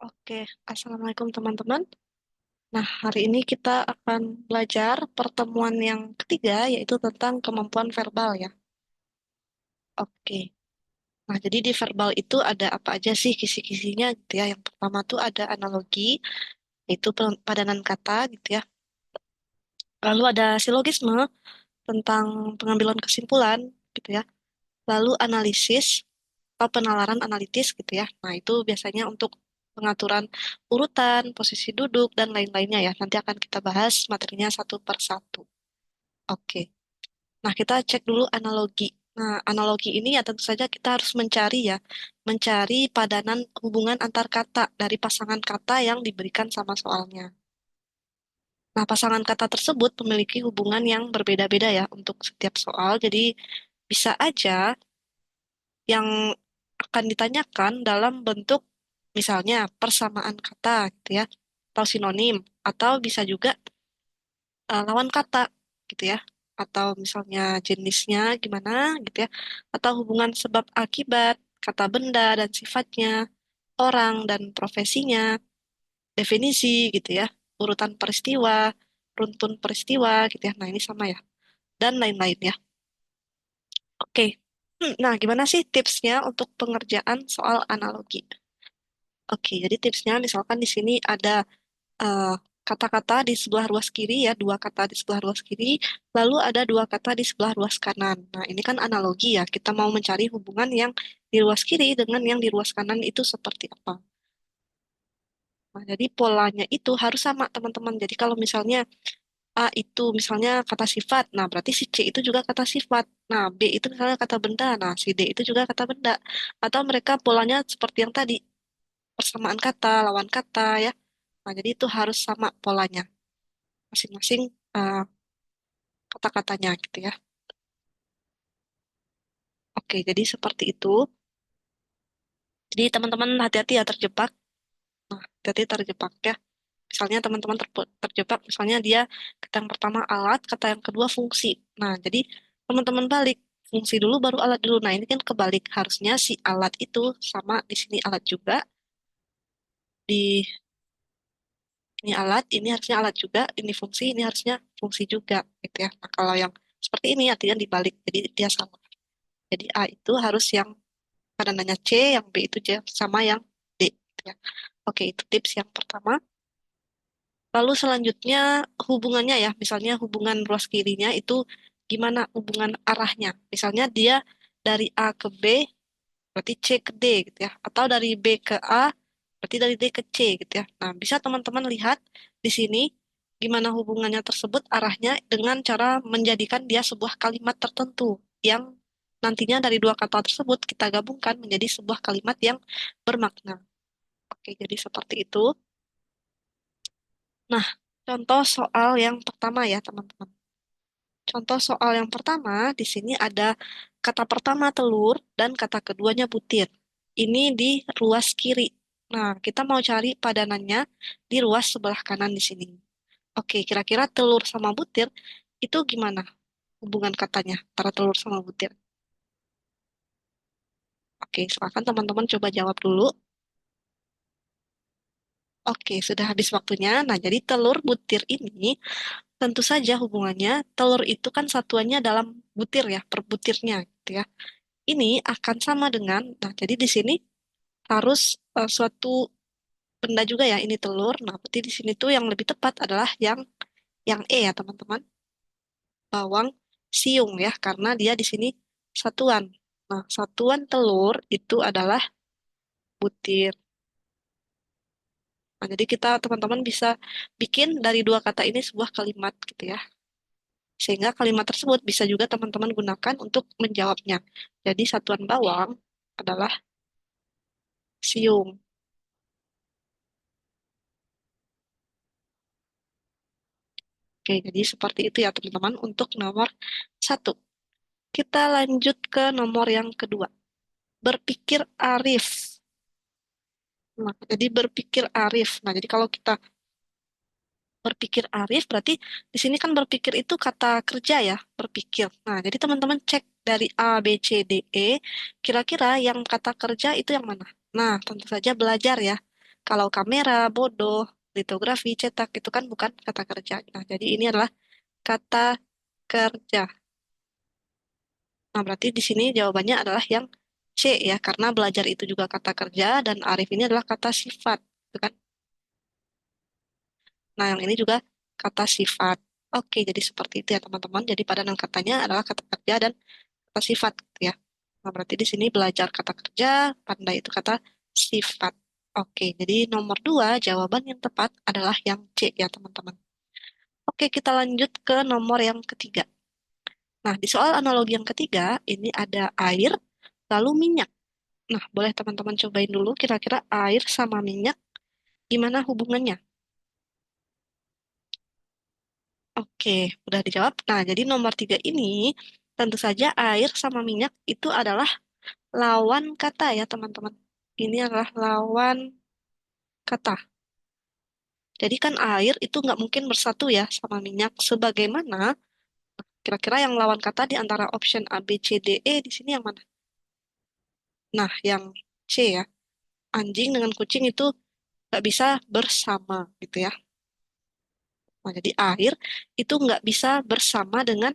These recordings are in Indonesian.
Oke, Assalamualaikum teman-teman. Nah, hari ini kita akan belajar pertemuan yang ketiga, yaitu tentang kemampuan verbal ya. Oke, nah jadi di verbal itu ada apa aja sih kisi-kisinya gitu ya. Yang pertama tuh ada analogi, yaitu padanan kata gitu ya. Lalu ada silogisme tentang pengambilan kesimpulan gitu ya. Lalu analisis atau penalaran analitis gitu ya. Nah, itu biasanya untuk pengaturan urutan, posisi duduk, dan lain-lainnya ya. Nanti akan kita bahas materinya satu per satu. Oke. Nah, kita cek dulu analogi. Nah, analogi ini ya tentu saja kita harus mencari ya. Mencari padanan hubungan antar kata dari pasangan kata yang diberikan sama soalnya. Nah, pasangan kata tersebut memiliki hubungan yang berbeda-beda ya untuk setiap soal. Jadi, bisa aja yang akan ditanyakan dalam bentuk misalnya persamaan kata gitu ya atau sinonim atau bisa juga lawan kata gitu ya atau misalnya jenisnya gimana gitu ya atau hubungan sebab akibat kata benda dan sifatnya orang dan profesinya definisi gitu ya urutan peristiwa runtun peristiwa gitu ya nah ini sama ya dan lain-lain ya. Oke. Nah, gimana sih tipsnya untuk pengerjaan soal analogi? Oke, jadi tipsnya misalkan di sini ada eh, kata-kata di sebelah ruas kiri ya, dua kata di sebelah ruas kiri, lalu ada dua kata di sebelah ruas kanan. Nah, ini kan analogi ya, kita mau mencari hubungan yang di ruas kiri dengan yang di ruas kanan itu seperti apa. Nah, jadi polanya itu harus sama teman-teman. Jadi kalau misalnya A itu misalnya kata sifat, nah berarti si C itu juga kata sifat. Nah, B itu misalnya kata benda, nah si D itu juga kata benda. Atau mereka polanya seperti yang tadi, persamaan kata, lawan kata ya. Nah, jadi itu harus sama polanya masing-masing kata-katanya gitu ya. Oke, jadi seperti itu. Jadi teman-teman hati-hati ya terjebak. Nah, hati-hati terjebak ya. Misalnya teman-teman terjebak, misalnya dia kata yang pertama alat, kata yang kedua fungsi. Nah, jadi teman-teman balik fungsi dulu baru alat dulu. Nah, ini kan kebalik. Harusnya si alat itu sama di sini alat juga, di ini alat, ini harusnya alat juga, ini fungsi, ini harusnya fungsi juga gitu ya. Nah, kalau yang seperti ini artinya dibalik. Jadi dia sama. Jadi A itu harus yang padanannya C, yang B itu C sama yang D. Gitu ya. Oke, itu tips yang pertama. Lalu selanjutnya hubungannya ya, misalnya hubungan ruas kirinya itu gimana hubungan arahnya. Misalnya dia dari A ke B, berarti C ke D gitu ya. Atau dari B ke A, berarti dari D ke C gitu ya. Nah, bisa teman-teman lihat di sini gimana hubungannya tersebut arahnya dengan cara menjadikan dia sebuah kalimat tertentu yang nantinya dari dua kata tersebut kita gabungkan menjadi sebuah kalimat yang bermakna. Oke, jadi seperti itu. Nah, contoh soal yang pertama ya, teman-teman. Contoh soal yang pertama, di sini ada kata pertama telur dan kata keduanya butir. Ini di ruas kiri. Nah, kita mau cari padanannya di ruas sebelah kanan di sini. Oke, kira-kira telur sama butir itu gimana hubungan katanya antara telur sama butir? Oke, silakan teman-teman coba jawab dulu. Oke, sudah habis waktunya. Nah, jadi telur butir ini tentu saja hubungannya telur itu kan satuannya dalam butir ya, per butirnya gitu ya. Ini akan sama dengan, nah jadi di sini harus suatu benda juga ya, ini telur. Nah, berarti di sini tuh yang lebih tepat adalah yang E ya, teman-teman. Bawang siung ya, karena dia di sini satuan. Nah, satuan telur itu adalah butir. Nah, jadi kita teman-teman bisa bikin dari dua kata ini sebuah kalimat gitu ya. Sehingga kalimat tersebut bisa juga teman-teman gunakan untuk menjawabnya. Jadi satuan bawang adalah siung. Oke, jadi seperti itu ya teman-teman untuk nomor satu. Kita lanjut ke nomor yang kedua. Berpikir arif. Nah, jadi berpikir arif. Nah, jadi kalau kita berpikir arif, berarti di sini kan berpikir itu kata kerja ya, berpikir. Nah, jadi teman-teman cek dari A, B, C, D, E, kira-kira yang kata kerja itu yang mana? Nah, tentu saja belajar ya. Kalau kamera, bodoh, litografi, cetak, itu kan bukan kata kerja. Nah, jadi ini adalah kata kerja. Nah, berarti di sini jawabannya adalah yang C ya, karena belajar itu juga kata kerja dan arif ini adalah kata sifat, gitu kan? Nah, yang ini juga kata sifat. Oke, jadi seperti itu ya teman-teman. Jadi padanan katanya adalah kata kerja dan kata sifat, gitu ya. Nah, berarti di sini belajar kata kerja, pandai itu kata sifat. Oke, jadi nomor dua jawaban yang tepat adalah yang C ya teman-teman. Oke, kita lanjut ke nomor yang ketiga. Nah, di soal analogi yang ketiga, ini ada air, lalu minyak. Nah, boleh teman-teman cobain dulu kira-kira air sama minyak gimana hubungannya? Oke, udah dijawab. Nah, jadi nomor tiga ini tentu saja air sama minyak itu adalah lawan kata ya teman-teman. Ini adalah lawan kata. Jadi kan air itu nggak mungkin bersatu ya sama minyak. Sebagaimana kira-kira yang lawan kata di antara option A, B, C, D, E di sini yang mana? Nah, yang C ya. Anjing dengan kucing itu nggak bisa bersama gitu ya. Nah, jadi air itu nggak bisa bersama dengan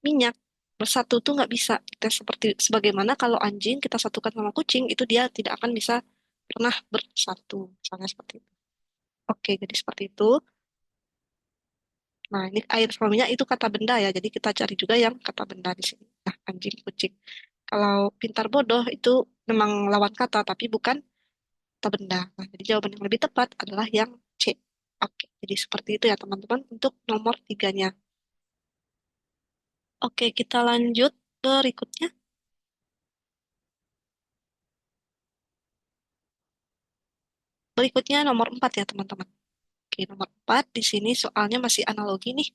minyak. Bersatu tuh nggak bisa. Kita seperti sebagaimana kalau anjing kita satukan sama kucing itu dia tidak akan bisa pernah bersatu. Misalnya seperti itu. Oke, jadi seperti itu. Nah, ini air sama minyak itu kata benda ya. Jadi kita cari juga yang kata benda di sini. Nah, anjing, kucing. Kalau pintar bodoh itu memang lawan kata tapi bukan kata benda. Nah, jadi jawaban yang lebih tepat adalah yang C. Oke, jadi seperti itu ya teman-teman untuk nomor tiganya. Oke, kita lanjut berikutnya. Berikutnya nomor 4 ya teman-teman. Oke, nomor 4 di sini soalnya masih analogi nih.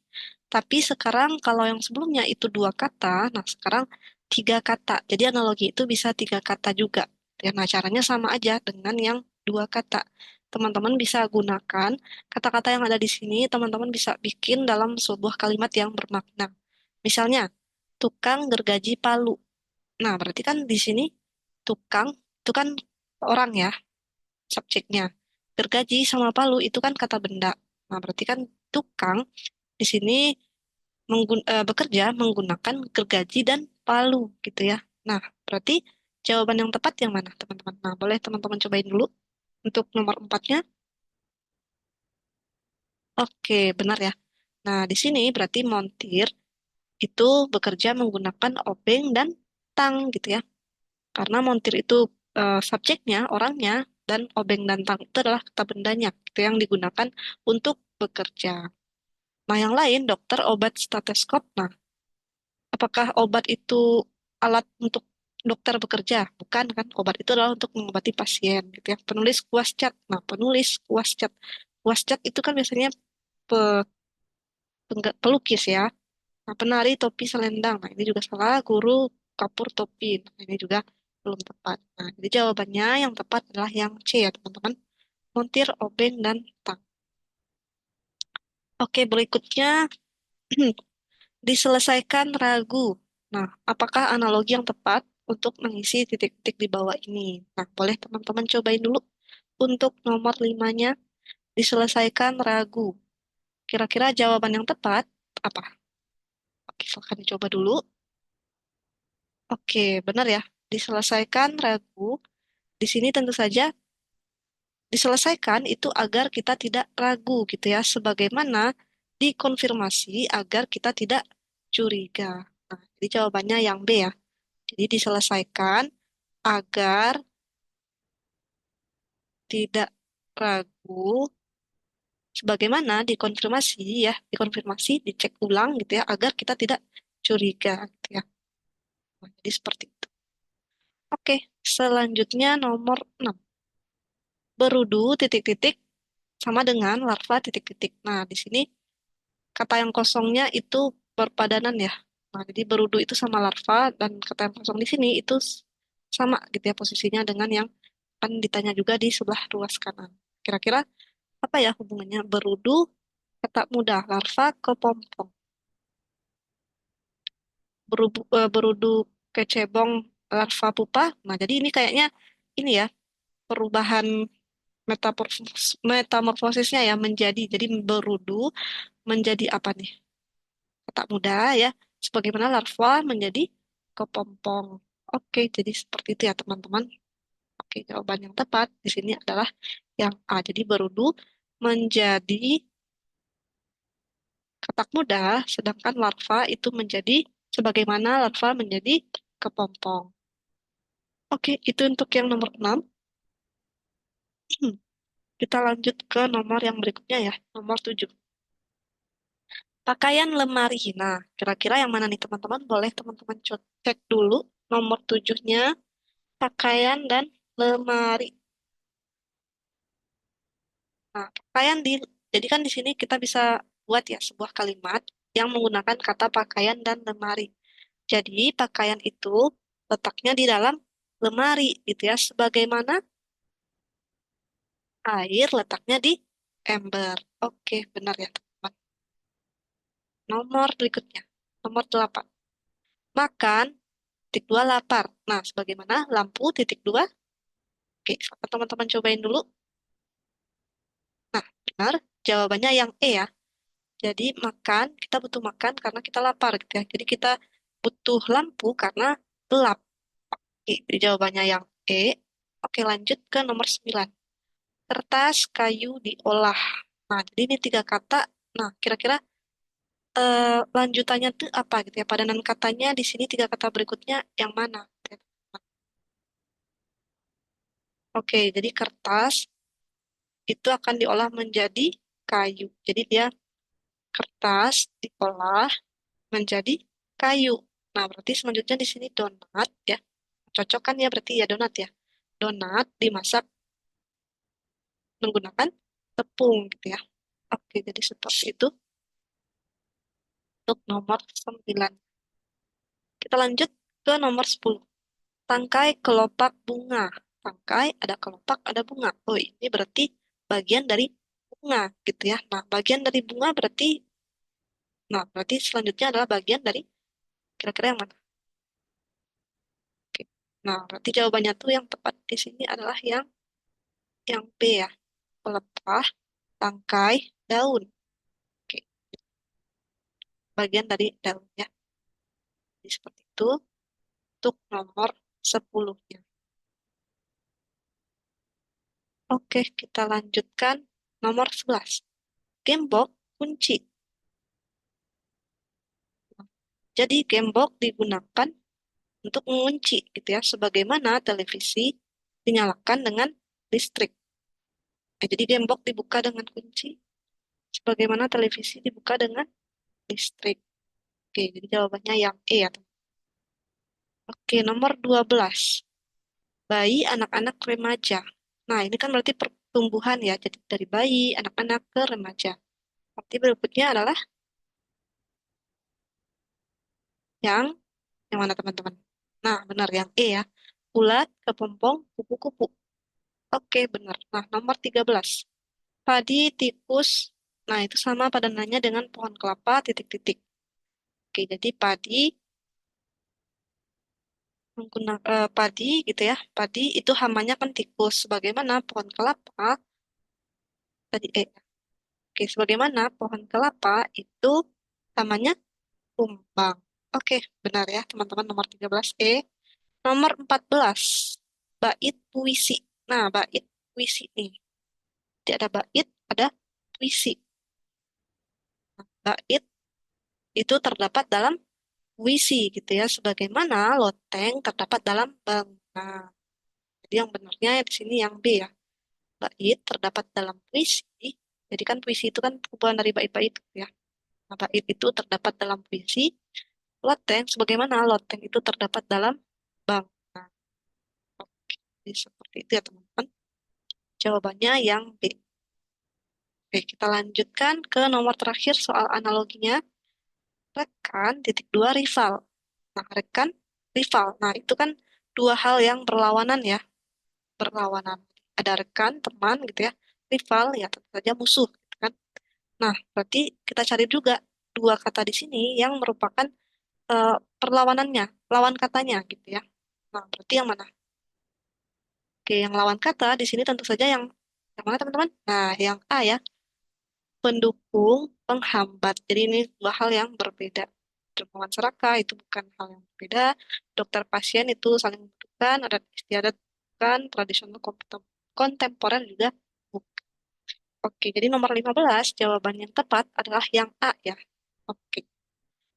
Tapi sekarang kalau yang sebelumnya itu dua kata, nah sekarang tiga kata. Jadi analogi itu bisa tiga kata juga. Ya, nah caranya sama aja dengan yang dua kata. Teman-teman bisa gunakan kata-kata yang ada di sini, teman-teman bisa bikin dalam sebuah kalimat yang bermakna. Misalnya, tukang gergaji palu. Nah, berarti kan di sini tukang itu kan orang ya, subjeknya. Gergaji sama palu itu kan kata benda. Nah, berarti kan tukang di sini bekerja menggunakan gergaji dan palu gitu ya. Nah, berarti jawaban yang tepat yang mana, teman-teman? Nah, boleh teman-teman cobain dulu untuk nomor empatnya. Oke, benar ya. Nah, di sini berarti montir itu bekerja menggunakan obeng dan tang gitu ya. Karena montir itu subjeknya, orangnya, dan obeng dan tang itu adalah kata bendanya, itu yang digunakan untuk bekerja. Nah, yang lain, dokter, obat, stetoskop. Nah, apakah obat itu alat untuk dokter bekerja? Bukan kan? Obat itu adalah untuk mengobati pasien, gitu ya. Penulis kuas cat. Nah, penulis kuas cat. Kuas cat itu kan biasanya pe- pelukis ya. Nah, penari topi selendang. Nah, ini juga salah. Guru kapur topi. Nah, ini juga belum tepat. Nah, jadi jawabannya yang tepat adalah yang C ya, teman-teman. Montir, obeng, dan tang. Oke, berikutnya diselesaikan ragu. Nah, apakah analogi yang tepat untuk mengisi titik-titik di bawah ini? Nah, boleh teman-teman cobain dulu untuk nomor limanya diselesaikan ragu. Kira-kira jawaban yang tepat apa? Oke, silahkan dicoba dulu. Oke, benar ya. Diselesaikan ragu. Di sini tentu saja diselesaikan itu agar kita tidak ragu gitu ya. Sebagaimana dikonfirmasi agar kita tidak curiga. Nah, jadi jawabannya yang B ya. Jadi diselesaikan agar tidak ragu, sebagaimana dikonfirmasi ya, dikonfirmasi, dicek ulang gitu ya, agar kita tidak curiga gitu ya. Nah, jadi seperti itu. Oke, selanjutnya nomor 6. Berudu titik-titik sama dengan larva titik-titik. Nah, di sini kata yang kosongnya itu berpadanan ya. Nah, jadi berudu itu sama larva dan kata yang kosong di sini itu sama gitu ya posisinya dengan yang akan ditanya juga di sebelah ruas kanan. Kira-kira apa ya hubungannya berudu kata mudah larva kepompong berudu kecebong larva pupa. Nah, jadi ini kayaknya ini ya perubahan Metamorfosisnya ya menjadi, jadi berudu menjadi apa nih? Kata muda ya, sebagaimana larva menjadi kepompong. Oke, jadi seperti itu ya teman-teman. Oke, jawaban yang tepat di sini adalah yang A. Jadi berudu menjadi katak muda, sedangkan larva itu menjadi sebagaimana larva menjadi kepompong. Oke, itu untuk yang nomor 6. Kita lanjut ke nomor yang berikutnya ya, nomor 7. Pakaian lemari. Nah, kira-kira yang mana nih teman-teman? Boleh teman-teman cek dulu nomor 7-nya, pakaian dan lemari. Nah, pakaian jadi kan di sini kita bisa buat ya sebuah kalimat yang menggunakan kata pakaian dan lemari. Jadi, pakaian itu letaknya di dalam lemari gitu ya, sebagaimana air letaknya di ember. Oke, benar ya teman. Nomor berikutnya, nomor 8. Makan, titik 2 lapar. Nah, sebagaimana lampu, titik 2. Oke, silakan teman-teman cobain dulu. Nah, benar. Jawabannya yang E ya. Jadi makan, kita butuh makan karena kita lapar gitu ya. Jadi kita butuh lampu karena gelap. Oke, jadi jawabannya yang E. Oke, lanjut ke nomor 9. Kertas kayu diolah. Nah, jadi ini tiga kata. Nah, kira-kira lanjutannya tuh apa gitu ya? Padanan katanya di sini tiga kata berikutnya yang mana? Oke, jadi kertas itu akan diolah menjadi kayu. Jadi dia kertas diolah menjadi kayu. Nah, berarti selanjutnya di sini donat ya. Cocok kan ya berarti ya donat ya. Donat dimasak menggunakan tepung gitu ya. Oke, jadi seperti itu untuk nomor 9. Kita lanjut ke nomor 10. Tangkai kelopak bunga. Tangkai ada kelopak, ada bunga. Oh, ini berarti bagian dari bunga gitu ya. Nah, bagian dari bunga berarti selanjutnya adalah bagian dari kira-kira yang mana? Oke. Nah, berarti jawabannya tuh yang tepat di sini adalah yang B ya. Pelepah, tangkai, daun. Oke, bagian dari daunnya. Jadi seperti itu untuk nomor 10-nya. Oke, kita lanjutkan nomor 11. Gembok kunci. Jadi gembok digunakan untuk mengunci gitu ya, sebagaimana televisi dinyalakan dengan listrik. Jadi gembok dibuka dengan kunci, sebagaimana televisi dibuka dengan listrik. Oke, jadi jawabannya yang E ya. Oke, nomor 12. Bayi, anak-anak, remaja. Nah, ini kan berarti pertumbuhan ya. Jadi dari bayi, anak-anak ke remaja. Arti berikutnya adalah yang yang mana teman-teman? Nah, benar yang E ya. Ulat, kepompong, kupu-kupu. Oke, benar. Nah, nomor 13. Padi, tikus. Nah, itu sama padanannya dengan pohon kelapa, titik-titik. Oke, jadi padi gitu ya. Padi itu hamanya kan tikus. Sebagaimana pohon kelapa tadi Oke, sebagaimana pohon kelapa itu namanya tumbang. Oke, benar ya teman-teman nomor 13E. Nomor 14, bait puisi. Nah, bait puisi nih. Jadi ada bait, ada puisi. Bait itu terdapat dalam puisi gitu ya, sebagaimana loteng terdapat dalam bangunan. Jadi yang benarnya di sini yang B ya. Bait terdapat dalam puisi. Jadi kan puisi itu kan kumpulan dari bait-bait gitu ya. Nah, bait itu terdapat dalam puisi. Loteng, sebagaimana loteng itu terdapat dalam bangunan. Oke, jadi seperti itu ya teman-teman. Jawabannya yang B. Oke, kita lanjutkan ke nomor terakhir soal analoginya. Rekan, titik dua, rival. Nah, rekan, rival. Nah, itu kan dua hal yang berlawanan ya. Berlawanan. Ada rekan, teman gitu ya. Rival, ya tentu saja musuh gitu kan. Nah, berarti kita cari juga dua kata di sini yang merupakan perlawanannya, lawan katanya gitu ya. Nah, berarti yang mana? Oke, yang lawan kata di sini tentu saja yang Yang mana teman-teman? Nah, yang A ya, pendukung, penghambat. Jadi ini dua hal yang berbeda. Dukungan seraka itu bukan hal yang berbeda. Dokter pasien itu saling membutuhkan, adat istiadat bukan, tradisional kontemporer juga bukan. Oke, jadi nomor 15 jawaban yang tepat adalah yang A ya. Oke.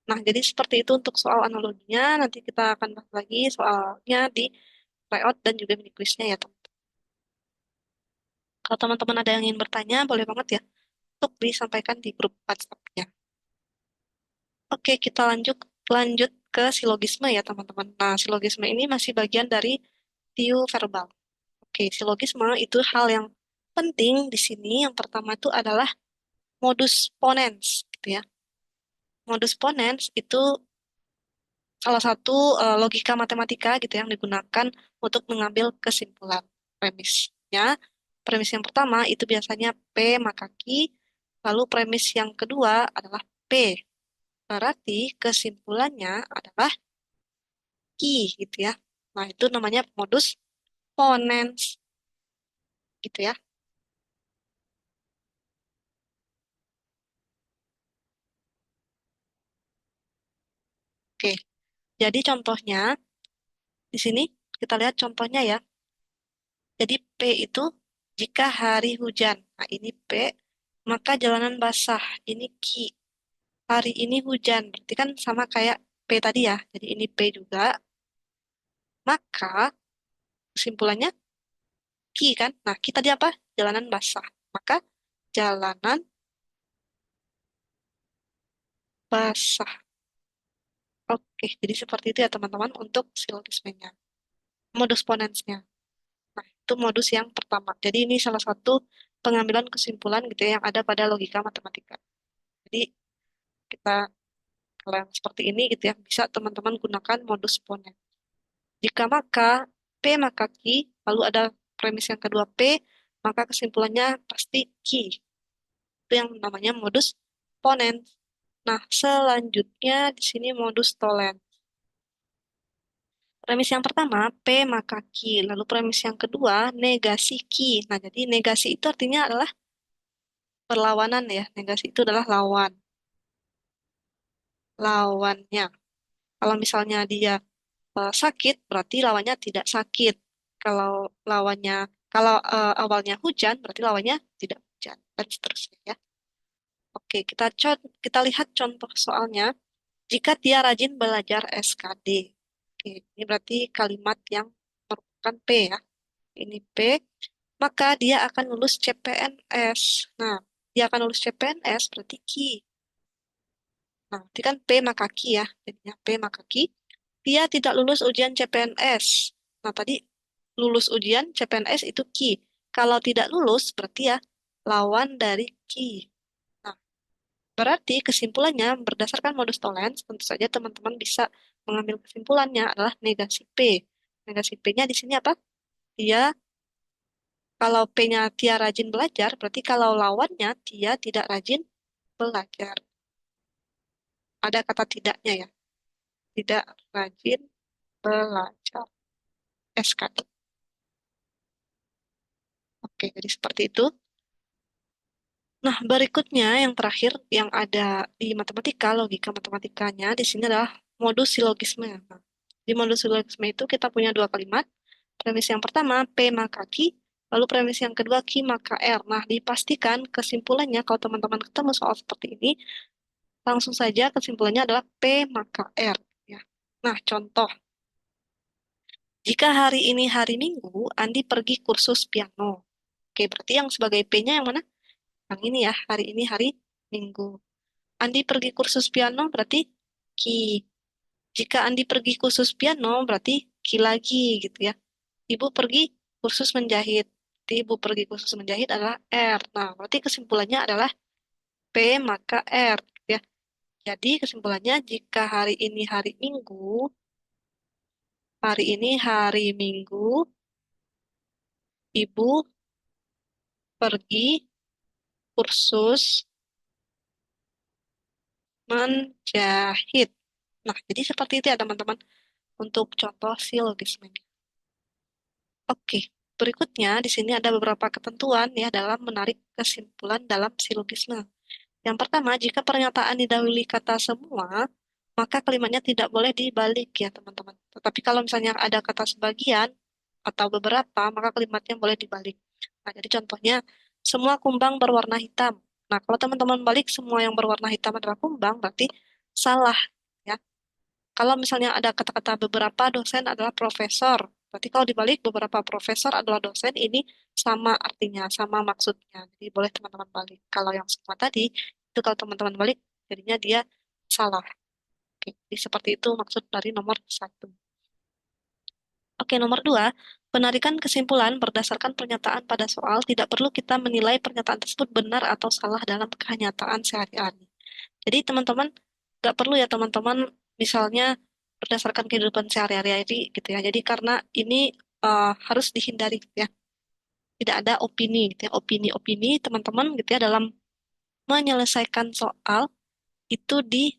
Nah, jadi seperti itu untuk soal analoginya. Nanti kita akan bahas lagi soalnya di layout dan juga mini quiznya ya, teman. Kalau teman-teman ada yang ingin bertanya, boleh banget ya untuk disampaikan di grup WhatsApp-nya. Oke, kita lanjut lanjut ke silogisme ya, teman-teman. Nah, silogisme ini masih bagian dari tiu verbal. Oke, silogisme itu hal yang penting di sini. Yang pertama itu adalah modus ponens, gitu ya. Modus ponens itu salah satu logika matematika gitu yang digunakan untuk mengambil kesimpulan. Premisnya, premis yang pertama itu biasanya P maka Q, lalu premis yang kedua adalah P. Berarti kesimpulannya adalah Q gitu ya. Nah, itu namanya modus ponens gitu ya. Oke, jadi contohnya di sini kita lihat contohnya ya. Jadi P itu jika hari hujan. Nah, ini P, maka jalanan basah. Ini Q. Hari ini hujan. Berarti kan sama kayak P tadi ya. Jadi ini P juga. Maka kesimpulannya Q kan. Nah, kita tadi apa? Jalanan basah. Maka jalanan basah. Oke, jadi seperti itu ya teman-teman untuk silogismenya. Modus ponensnya. Nah, itu modus yang pertama. Jadi ini salah satu pengambilan kesimpulan gitu ya, yang ada pada logika matematika. Jadi kita kalau yang seperti ini gitu ya, bisa teman-teman gunakan modus ponens. Jika maka P maka Q, lalu ada premis yang kedua P, maka kesimpulannya pasti Q. Itu yang namanya modus ponens. Nah, selanjutnya di sini modus tollens. Premis yang pertama, P maka Q. Lalu premis yang kedua, negasi Q. Nah, jadi negasi itu artinya adalah perlawanan ya. Negasi itu adalah lawan. Lawannya. Kalau misalnya dia sakit, berarti lawannya tidak sakit. Kalau lawannya, kalau awalnya hujan, berarti lawannya tidak hujan. Dan seterusnya ya. Oke, kita lihat contoh soalnya. Jika dia rajin belajar SKD. Oke, ini berarti kalimat yang merupakan P ya. Ini P, maka dia akan lulus CPNS. Nah, dia akan lulus CPNS berarti Q. Nah, berarti kan P maka Q ya. Jadinya P maka Q. Dia tidak lulus ujian CPNS. Nah, tadi lulus ujian CPNS itu Q. Kalau tidak lulus berarti ya lawan dari Q. Nah, berarti kesimpulannya berdasarkan modus tollens, tentu saja teman-teman bisa mengambil kesimpulannya adalah negasi P. Negasi P-nya di sini apa? Dia kalau P-nya dia rajin belajar, berarti kalau lawannya dia tidak rajin belajar. Ada kata tidaknya ya. Tidak rajin belajar. SKD. Oke, jadi seperti itu. Nah, berikutnya yang terakhir yang ada di matematika, logika matematikanya di sini adalah modus silogisme. Nah, di modus silogisme itu kita punya dua kalimat. Premis yang pertama, P maka Q, lalu premis yang kedua, Q maka R. Nah, dipastikan kesimpulannya kalau teman-teman ketemu soal seperti ini, langsung saja kesimpulannya adalah P maka R. Ya. Nah, contoh, jika hari ini hari Minggu, Andi pergi kursus piano. Oke, berarti yang sebagai P-nya yang mana? Yang ini ya, hari ini hari Minggu. Andi pergi kursus piano berarti Ki. Jika Andi pergi kursus piano berarti Ki lagi gitu ya. Ibu pergi kursus menjahit. Berarti ibu pergi kursus menjahit adalah R. Nah, berarti kesimpulannya adalah P maka R gitu ya. Jadi kesimpulannya jika hari ini hari Minggu, ibu pergi kursus menjahit. Nah, jadi seperti itu ya teman-teman untuk contoh silogisme. Oke. berikutnya di sini ada beberapa ketentuan ya dalam menarik kesimpulan dalam silogisme. Yang pertama, jika pernyataan didahului kata semua, maka kalimatnya tidak boleh dibalik ya teman-teman. Tetapi kalau misalnya ada kata sebagian atau beberapa, maka kalimatnya boleh dibalik. Nah, jadi contohnya, semua kumbang berwarna hitam. Nah, kalau teman-teman balik semua yang berwarna hitam adalah kumbang, berarti salah ya. Kalau misalnya ada kata-kata beberapa dosen adalah profesor, berarti kalau dibalik beberapa profesor adalah dosen, ini sama artinya, sama maksudnya. Jadi boleh teman-teman balik. Kalau yang semua tadi, itu kalau teman-teman balik, jadinya dia salah. Oke, jadi seperti itu maksud dari nomor satu. Oke, nomor dua, penarikan kesimpulan berdasarkan pernyataan pada soal tidak perlu kita menilai pernyataan tersebut benar atau salah dalam kenyataan sehari-hari. Jadi teman-teman nggak perlu ya teman-teman misalnya berdasarkan kehidupan sehari-hari gitu ya. Jadi karena ini harus dihindari gitu ya. Tidak ada opini gitu ya. Opini-opini teman-teman gitu ya dalam menyelesaikan soal itu di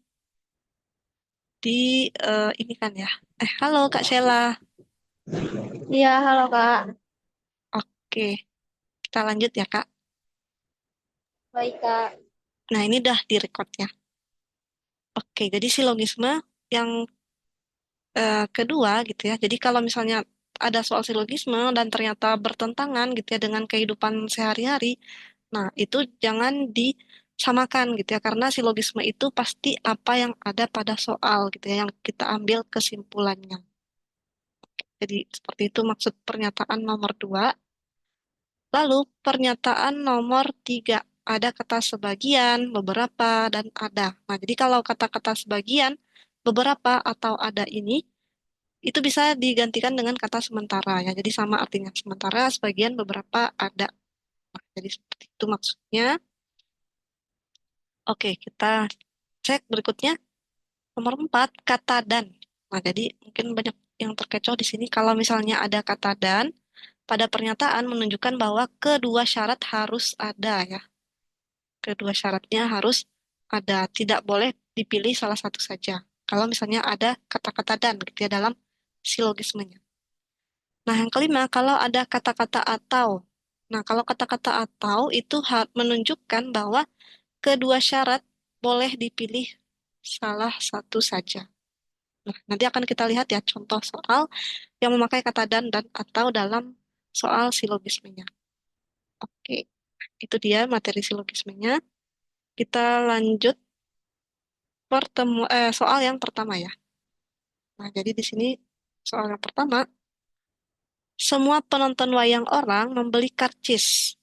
ini kan ya. Halo Kak Sheila. Iya, halo Kak. Oke, kita lanjut ya Kak. Baik Kak. Nah, ini dah direkod ya. Oke, jadi silogisme yang kedua gitu ya. Jadi kalau misalnya ada soal silogisme dan ternyata bertentangan gitu ya dengan kehidupan sehari-hari, nah itu jangan disamakan gitu ya karena silogisme itu pasti apa yang ada pada soal gitu ya yang kita ambil kesimpulannya. Jadi seperti itu maksud pernyataan nomor dua. Lalu pernyataan nomor tiga. Ada kata sebagian, beberapa, dan ada. Nah, jadi kalau kata-kata sebagian, beberapa, atau ada ini, itu bisa digantikan dengan kata sementara ya. Jadi sama artinya sementara, sebagian, beberapa, ada. Nah, jadi seperti itu maksudnya. Oke, kita cek berikutnya. Nomor empat, kata dan. Nah, jadi mungkin banyak yang terkecoh di sini. Kalau misalnya ada kata dan, pada pernyataan menunjukkan bahwa kedua syarat harus ada ya. Kedua syaratnya harus ada. Tidak boleh dipilih salah satu saja. Kalau misalnya ada kata-kata dan gitu ya dalam silogismenya. Nah, yang kelima, kalau ada kata-kata atau. Nah, kalau kata-kata atau itu menunjukkan bahwa kedua syarat boleh dipilih salah satu saja. Nah, nanti akan kita lihat ya contoh soal yang memakai kata dan atau dalam soal silogismenya. Oke, itu dia materi silogismenya. Kita lanjut soal yang pertama ya. Nah, jadi di sini soal yang pertama, semua penonton wayang orang membeli karcis.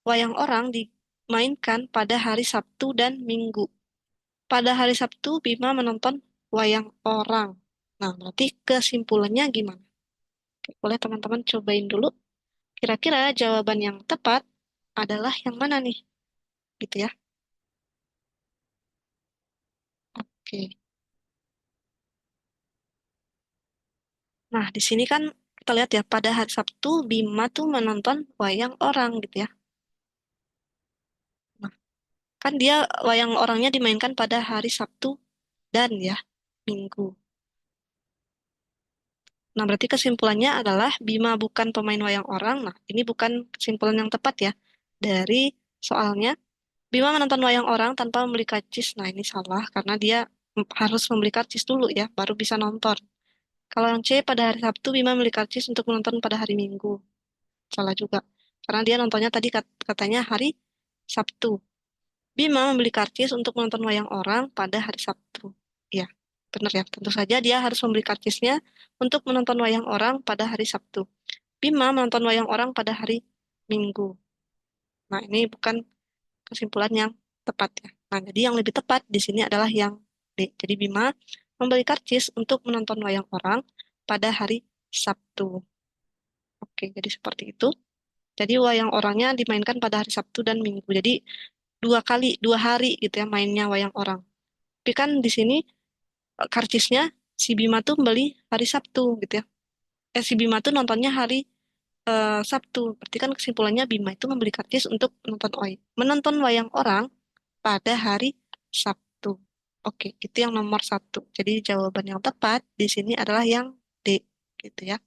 Wayang orang dimainkan pada hari Sabtu dan Minggu. Pada hari Sabtu, Bima menonton wayang orang. Nah, berarti kesimpulannya gimana? Oke, boleh teman-teman cobain dulu. Kira-kira jawaban yang tepat adalah yang mana nih? Gitu ya. Oke. Nah, di sini kan kita lihat ya, pada hari Sabtu, Bima tuh menonton wayang orang gitu ya. Nah, kan dia wayang orangnya dimainkan pada hari Sabtu dan ya, Minggu. Nah, berarti kesimpulannya adalah Bima bukan pemain wayang orang. Nah, ini bukan kesimpulan yang tepat ya. Dari soalnya, Bima menonton wayang orang tanpa membeli karcis. Nah, ini salah karena dia harus membeli karcis dulu ya, baru bisa nonton. Kalau yang C, pada hari Sabtu, Bima membeli karcis untuk menonton pada hari Minggu. Salah juga. Karena dia nontonnya tadi katanya hari Sabtu. Bima membeli karcis untuk menonton wayang orang pada hari Sabtu. Ya, benar ya. Tentu saja dia harus membeli karcisnya untuk menonton wayang orang pada hari Sabtu. Bima menonton wayang orang pada hari Minggu. Nah, ini bukan kesimpulan yang tepat ya. Nah, jadi yang lebih tepat di sini adalah yang D. Jadi Bima membeli karcis untuk menonton wayang orang pada hari Sabtu. Oke, jadi seperti itu. Jadi wayang orangnya dimainkan pada hari Sabtu dan Minggu. Jadi dua kali, 2 hari gitu ya mainnya wayang orang. Tapi kan di sini karcisnya si Bima tuh beli hari Sabtu gitu ya. Si Bima tuh nontonnya hari Sabtu. Berarti kan kesimpulannya Bima itu membeli karcis untuk menonton wayang orang pada hari Sabtu. Oke, itu yang nomor satu. Jadi jawaban yang tepat di sini adalah yang D, gitu ya.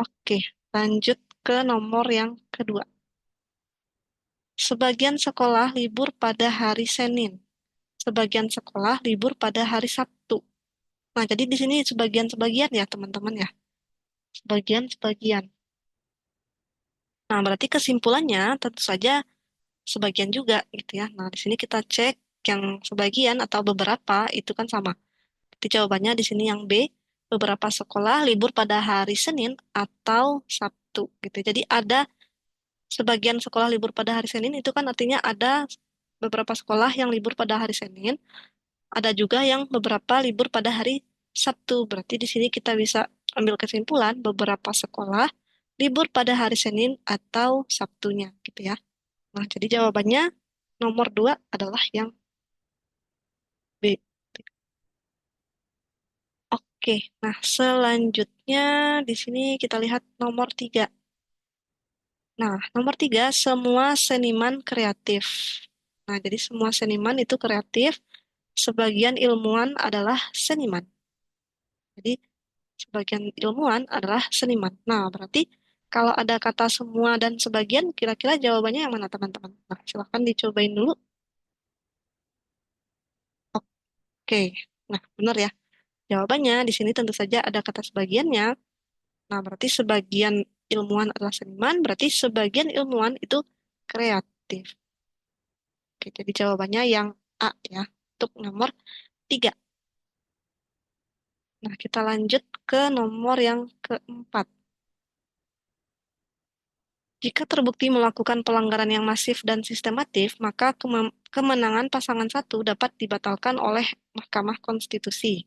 Oke. Lanjut ke nomor yang kedua. Sebagian sekolah libur pada hari Senin. Sebagian sekolah libur pada hari Sabtu. Nah, jadi di sini sebagian-sebagian ya, teman-teman ya. Sebagian-sebagian. Nah, berarti kesimpulannya tentu saja sebagian juga gitu ya. Nah, di sini kita cek yang sebagian atau beberapa itu kan sama. Jadi jawabannya di sini yang B, beberapa sekolah libur pada hari Senin atau Sabtu gitu. Jadi ada sebagian sekolah libur pada hari Senin itu kan artinya ada beberapa sekolah yang libur pada hari Senin, ada juga yang beberapa libur pada hari Sabtu. Berarti di sini kita bisa ambil kesimpulan beberapa sekolah libur pada hari Senin atau Sabtunya gitu ya. Nah, jadi jawabannya nomor 2 adalah yang B. Oke, nah selanjutnya di sini kita lihat nomor 3. Nah, nomor 3, semua seniman kreatif. Nah, jadi semua seniman itu kreatif, sebagian ilmuwan adalah seniman. Jadi, sebagian ilmuwan adalah seniman. Nah, berarti kalau ada kata semua dan sebagian, kira-kira jawabannya yang mana, teman-teman? Nah, silahkan dicobain dulu. Oke, nah benar ya. Jawabannya di sini tentu saja ada kata sebagiannya. Nah, berarti sebagian ilmuwan adalah seniman, berarti sebagian ilmuwan itu kreatif. Oke, jadi jawabannya yang A ya, untuk nomor 3. Nah, kita lanjut ke nomor yang keempat. Jika terbukti melakukan pelanggaran yang masif dan sistematif, maka kemenangan pasangan satu dapat dibatalkan oleh Mahkamah Konstitusi.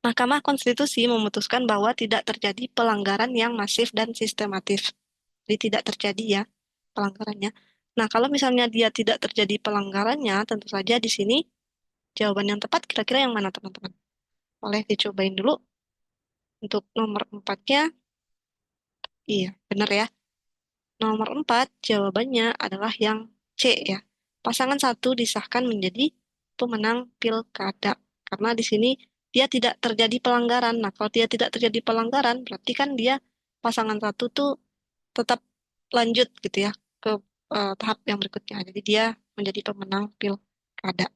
Mahkamah Konstitusi memutuskan bahwa tidak terjadi pelanggaran yang masif dan sistematif. Jadi tidak terjadi ya pelanggarannya. Nah, kalau misalnya dia tidak terjadi pelanggarannya, tentu saja di sini jawaban yang tepat kira-kira yang mana, teman-teman? Boleh dicobain dulu untuk nomor empatnya. Iya, benar ya. Nomor 4 jawabannya adalah yang C ya. Pasangan satu disahkan menjadi pemenang pilkada. Karena di sini dia tidak terjadi pelanggaran. Nah, kalau dia tidak terjadi pelanggaran, berarti kan dia pasangan satu tuh tetap lanjut gitu ya ke tahap yang berikutnya. Jadi dia menjadi pemenang pilkada.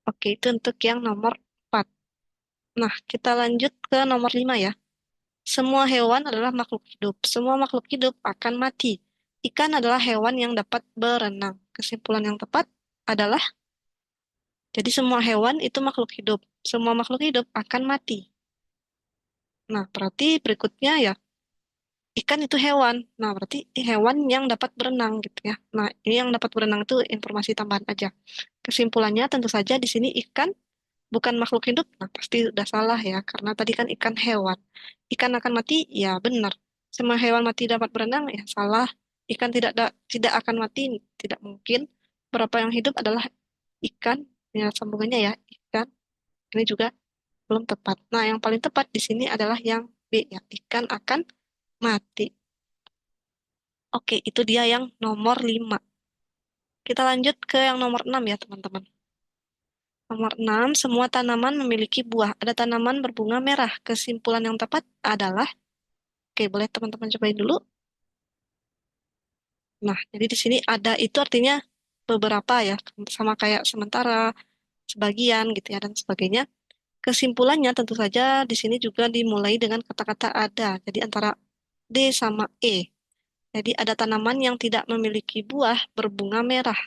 Oke, itu untuk yang nomor 4. Nah, kita lanjut ke nomor 5 ya. Semua hewan adalah makhluk hidup. Semua makhluk hidup akan mati. Ikan adalah hewan yang dapat berenang. Kesimpulan yang tepat adalah, jadi semua hewan itu makhluk hidup. Semua makhluk hidup akan mati. Nah, berarti berikutnya ya, ikan itu hewan. Nah, berarti hewan yang dapat berenang gitu ya. Nah, ini yang dapat berenang itu informasi tambahan aja. Kesimpulannya tentu saja di sini ikan bukan makhluk hidup. Nah, pasti udah salah ya, karena tadi kan ikan hewan. Ikan akan mati, ya benar. Semua hewan mati dapat berenang, ya salah. Ikan tidak akan mati, tidak mungkin. Berapa yang hidup adalah ikan. Ya, sambungannya ya, ikan. Ini juga belum tepat. Nah, yang paling tepat di sini adalah yang B ya, ikan akan mati. Oke, itu dia yang nomor 5. Kita lanjut ke yang nomor 6 ya, teman-teman. Nomor 6, semua tanaman memiliki buah. Ada tanaman berbunga merah. Kesimpulan yang tepat adalah, oke, boleh teman-teman cobain dulu. Nah, jadi di sini ada itu artinya beberapa ya, sama kayak sementara, sebagian gitu ya, dan sebagainya. Kesimpulannya tentu saja di sini juga dimulai dengan kata-kata ada. Jadi antara D sama E. Jadi ada tanaman yang tidak memiliki buah berbunga merah.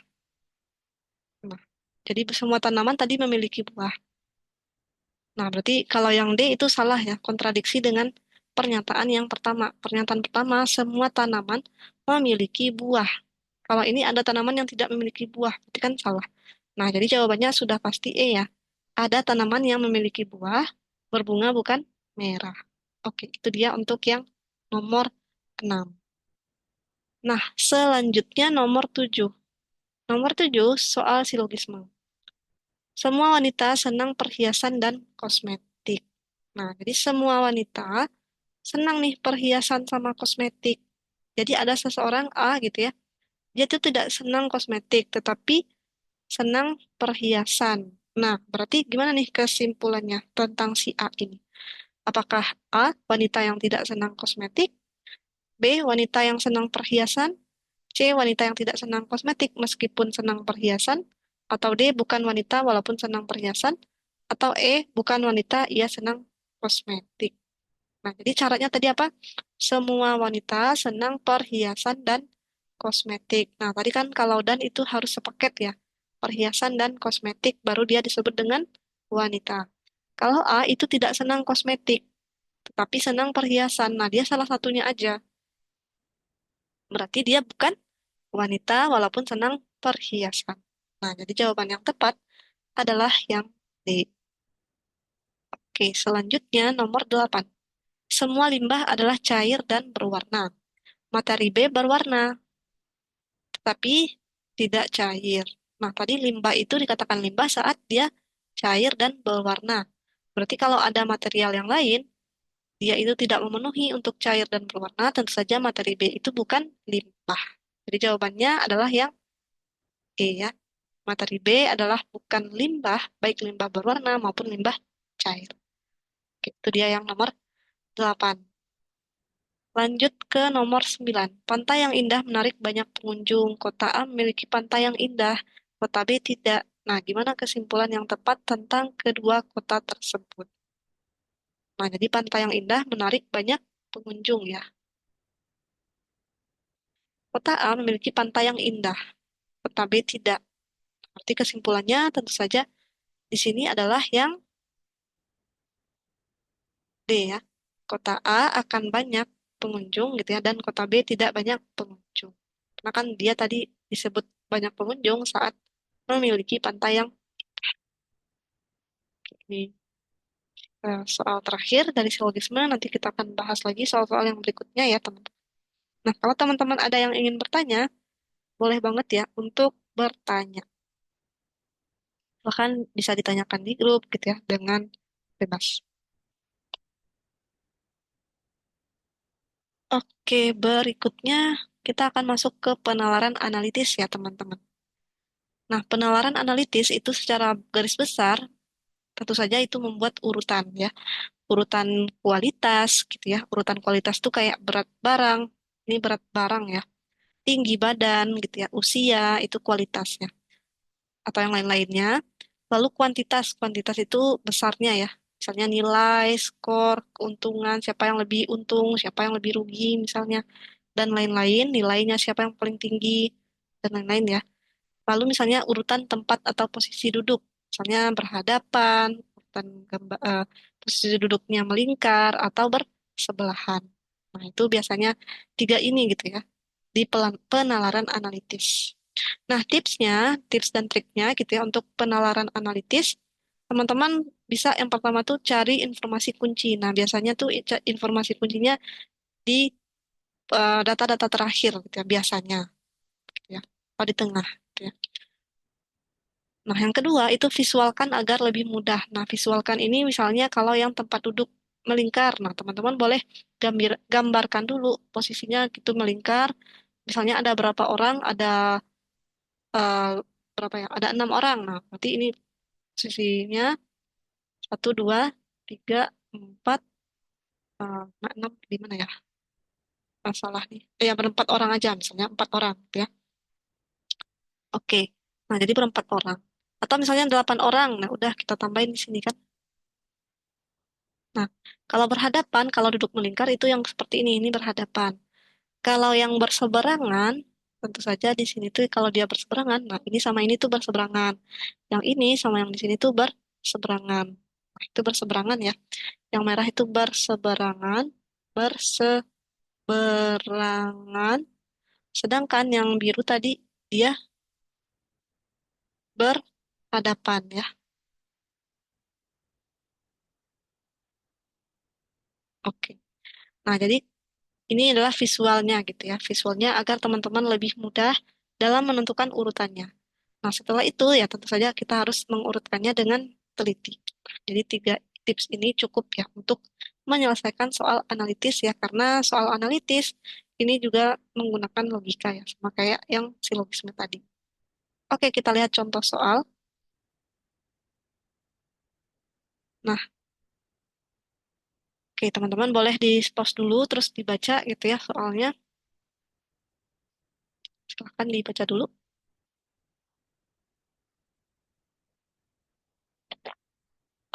Nah, jadi semua tanaman tadi memiliki buah. Nah, berarti kalau yang D itu salah ya, kontradiksi dengan pernyataan yang pertama. Pernyataan pertama, semua tanaman memiliki buah. Kalau ini ada tanaman yang tidak memiliki buah, berarti kan salah. Nah, jadi jawabannya sudah pasti E ya. Ada tanaman yang memiliki buah, berbunga bukan merah. Oke, itu dia untuk yang nomor 6. Nah, selanjutnya nomor 7. Nomor 7, soal silogisme. Semua wanita senang perhiasan dan kosmetik. Nah, jadi semua wanita senang nih perhiasan sama kosmetik. Jadi ada seseorang A gitu ya, dia tuh tidak senang kosmetik, tetapi senang perhiasan. Nah, berarti gimana nih kesimpulannya tentang si A ini? Apakah A. Wanita yang tidak senang kosmetik, B. Wanita yang senang perhiasan, C. Wanita yang tidak senang kosmetik meskipun senang perhiasan, atau D. Bukan wanita walaupun senang perhiasan, atau E. Bukan wanita, ia senang kosmetik. Nah, jadi caranya tadi apa? Semua wanita senang perhiasan dan kosmetik. Nah, tadi kan kalau dan itu harus sepaket ya. Perhiasan dan kosmetik baru dia disebut dengan wanita. Kalau A itu tidak senang kosmetik, tetapi senang perhiasan. Nah, dia salah satunya aja. Berarti dia bukan wanita walaupun senang perhiasan. Nah, jadi jawaban yang tepat adalah yang D. Oke, selanjutnya nomor 8. Semua limbah adalah cair dan berwarna. Materi B berwarna, tetapi tidak cair. Nah, tadi limbah itu dikatakan limbah saat dia cair dan berwarna. Berarti kalau ada material yang lain, dia itu tidak memenuhi untuk cair dan berwarna, tentu saja materi B itu bukan limbah. Jadi jawabannya adalah yang E ya. Materi B adalah bukan limbah, baik limbah berwarna maupun limbah cair. Oke, itu dia yang nomor 8. Lanjut ke nomor 9. Pantai yang indah menarik banyak pengunjung. Kota A memiliki pantai yang indah, kota B tidak. Nah, gimana kesimpulan yang tepat tentang kedua kota tersebut? Nah, jadi pantai yang indah menarik banyak pengunjung ya. Kota A memiliki pantai yang indah, kota B tidak. Berarti kesimpulannya tentu saja di sini adalah yang D ya. Kota A akan banyak pengunjung gitu ya, dan kota B tidak banyak pengunjung. Karena kan dia tadi disebut banyak pengunjung saat memiliki pantai yang ini. Soal terakhir dari silogisme, nanti kita akan bahas lagi soal-soal yang berikutnya ya teman-teman. Nah, kalau teman-teman ada yang ingin bertanya, boleh banget ya untuk bertanya. Bahkan bisa ditanyakan di grup gitu ya, dengan bebas. Oke, berikutnya kita akan masuk ke penalaran analitis ya teman-teman. Nah, penalaran analitis itu secara garis besar, tentu saja itu membuat urutan ya. Urutan kualitas gitu ya. Urutan kualitas itu kayak berat barang, ini berat barang ya. Tinggi badan gitu ya, usia itu kualitasnya atau yang lain-lainnya. Lalu kuantitas, kuantitas itu besarnya ya. Misalnya nilai, skor, keuntungan, siapa yang lebih untung, siapa yang lebih rugi misalnya, dan lain-lain, nilainya siapa yang paling tinggi, dan lain-lain ya. Lalu misalnya urutan tempat atau posisi duduk, misalnya berhadapan, urutan posisi duduknya melingkar atau bersebelahan. Nah, itu biasanya tiga ini gitu ya di penalaran analitis. Nah, tipsnya, tips dan triknya gitu ya untuk penalaran analitis, teman-teman bisa yang pertama tuh cari informasi kunci. Nah, biasanya tuh informasi kuncinya di data-data terakhir gitu ya, biasanya gitu ya, atau di tengah gitu ya. Nah, yang kedua itu visualkan agar lebih mudah. Nah, visualkan ini misalnya kalau yang tempat duduk melingkar. Nah, teman-teman boleh gambarkan dulu posisinya gitu melingkar. Misalnya ada berapa orang, ada eh, berapa ya? Ada 6 orang. Nah, berarti ini posisinya satu, dua, tiga, empat, nah, enam di mana ya? Masalah nih. Ya berempat orang aja, misalnya 4 orang, gitu ya. Oke. Nah, jadi berempat orang. Atau misalnya 8 orang. Nah, udah kita tambahin di sini kan. Nah, kalau berhadapan, kalau duduk melingkar itu yang seperti ini berhadapan. Kalau yang berseberangan, tentu saja di sini tuh kalau dia berseberangan, nah ini sama ini tuh berseberangan. Yang ini sama yang di sini tuh berseberangan. Nah, itu berseberangan ya. Yang merah itu berseberangan, berseberangan. Sedangkan yang biru tadi dia berhadapan ya. Oke. Nah, jadi ini adalah visualnya gitu ya. Visualnya agar teman-teman lebih mudah dalam menentukan urutannya. Nah, setelah itu ya tentu saja kita harus mengurutkannya dengan teliti. Jadi 3 tips ini cukup ya untuk menyelesaikan soal analitis ya, karena soal analitis ini juga menggunakan logika ya, sama kayak yang silogisme tadi. Oke, kita lihat contoh soal. Nah, Oke, teman-teman boleh di-pause dulu terus dibaca gitu ya soalnya. Silahkan dibaca dulu.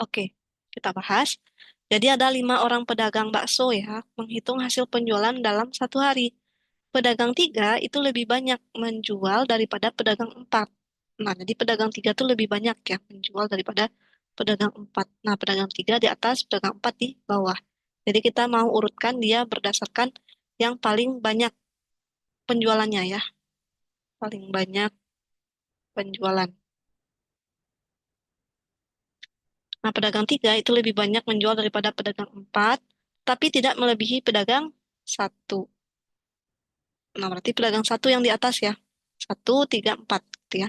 Oke, kita bahas. Jadi ada 5 orang pedagang bakso ya, menghitung hasil penjualan dalam 1 hari. Pedagang 3 itu lebih banyak menjual daripada pedagang 4. Nah, jadi pedagang 3 itu lebih banyak ya menjual daripada pedagang 4. Nah, pedagang 3 di atas, pedagang 4 di bawah. Jadi kita mau urutkan dia berdasarkan yang paling banyak penjualannya ya, paling banyak penjualan. Nah, pedagang 3 itu lebih banyak menjual daripada pedagang 4, tapi tidak melebihi pedagang 1. Nah, berarti pedagang 1 yang di atas ya. 1, 3, 4 gitu ya.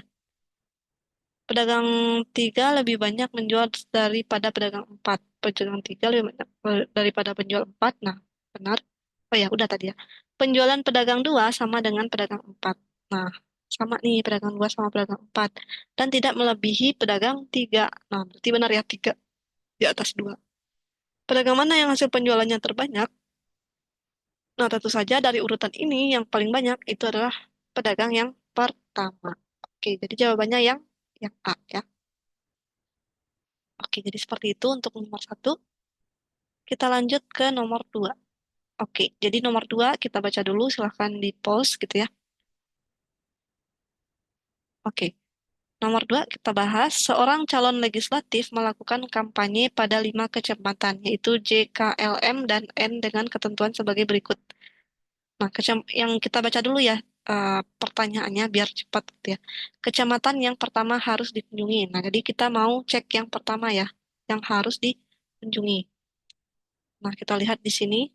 Pedagang 3 lebih banyak menjual daripada pedagang 4. Pedagang 3 lebih banyak daripada penjual 4. Nah, benar. Oh ya, udah tadi ya. Penjualan pedagang 2 sama dengan pedagang 4. Nah, sama nih pedagang 2 sama pedagang 4. Dan tidak melebihi pedagang 3. Nah, berarti benar ya 3 di atas 2. Pedagang mana yang hasil penjualannya terbanyak? Nah, tentu saja dari urutan ini yang paling banyak itu adalah pedagang yang pertama. Oke, jadi jawabannya yang A ya. Oke, jadi seperti itu untuk nomor 1. Kita lanjut ke nomor 2. Oke, jadi nomor 2 kita baca dulu, silahkan di pause gitu ya. Oke, nomor 2 kita bahas, seorang calon legislatif melakukan kampanye pada 5 kecamatan, yaitu J, K, L, M, dan N dengan ketentuan sebagai berikut. Nah, yang kita baca dulu ya, pertanyaannya biar cepat gitu ya. Kecamatan yang pertama harus dikunjungi. Nah, jadi kita mau cek yang pertama ya, yang harus dikunjungi. Nah, kita lihat di sini.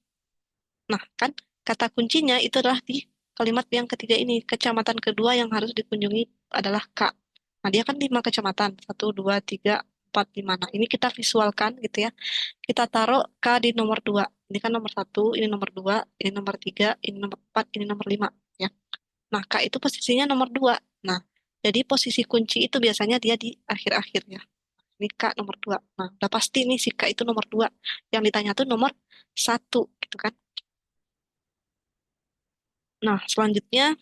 Nah, kan kata kuncinya itu adalah di kalimat yang ketiga ini. Kecamatan kedua yang harus dikunjungi adalah K. Nah, dia kan 5 kecamatan. 1, 2, 3, 4, 5. Nah, ini kita visualkan gitu ya. Kita taruh K di nomor 2. Ini kan nomor 1, ini nomor 2, ini nomor 3, ini nomor 4, ini nomor 5. Ya. Nah, K itu posisinya nomor 2. Nah, jadi posisi kunci itu biasanya dia di akhir-akhir ya. Ini K nomor 2. Nah, udah pasti nih si K itu nomor 2. Yang ditanya tuh nomor 1 gitu kan. Nah, selanjutnya,